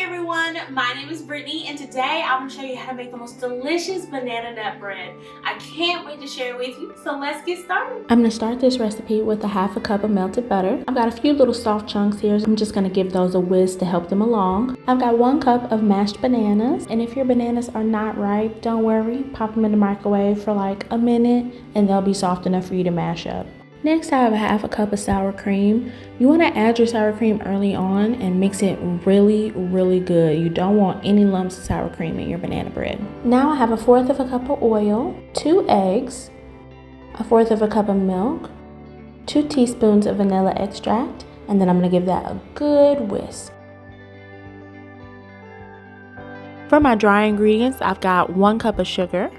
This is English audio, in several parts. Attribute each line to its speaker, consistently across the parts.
Speaker 1: Hey everyone, my name is Brittany and today I'm going to show you how to make the most delicious banana nut bread. I can't wait to share it with you, so let's get started.
Speaker 2: I'm going to start this recipe with a half a cup of melted butter. I've got a few little soft chunks here. I'm just going to give those a whisk to help them along. I've got 1 cup of mashed bananas, and if your bananas are not ripe, don't worry. Pop them in the microwave for like a minute and they'll be soft enough for you to mash up. Next, I have a half a cup of sour cream. You want to add your sour cream early on and mix it really good. You don't want any lumps of sour cream in your banana bread. Now I have a 1/4 of a cup of oil, 2 eggs, a 1/4 of a cup of milk, 2 teaspoons of vanilla extract, and then I'm going to give that a good whisk. For my dry ingredients, I've got 1 cup of sugar,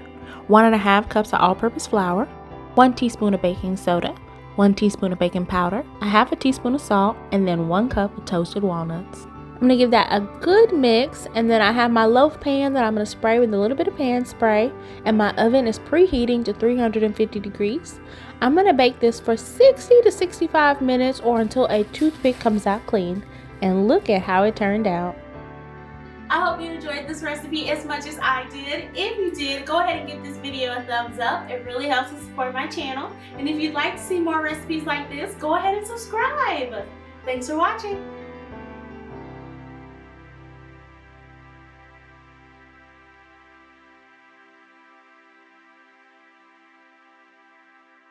Speaker 2: 1½ cups of all-purpose flour, 1 teaspoon of baking soda, 1 teaspoon of baking powder, a 1/2 teaspoon of salt, and then 1 cup of toasted walnuts. I'm going to give that a good mix, and then I have my loaf pan that I'm going to spray with a little bit of pan spray, and my oven is preheating to 350 degrees. I'm going to bake this for 60 to 65 minutes or until a toothpick comes out clean, and look at how it turned out.
Speaker 1: I hope you enjoyed this recipe as much as I did. If you did, go ahead and give this video a thumbs up. It really helps to support my channel. And if you'd like to see more recipes like this, go ahead and subscribe. Thanks for watching.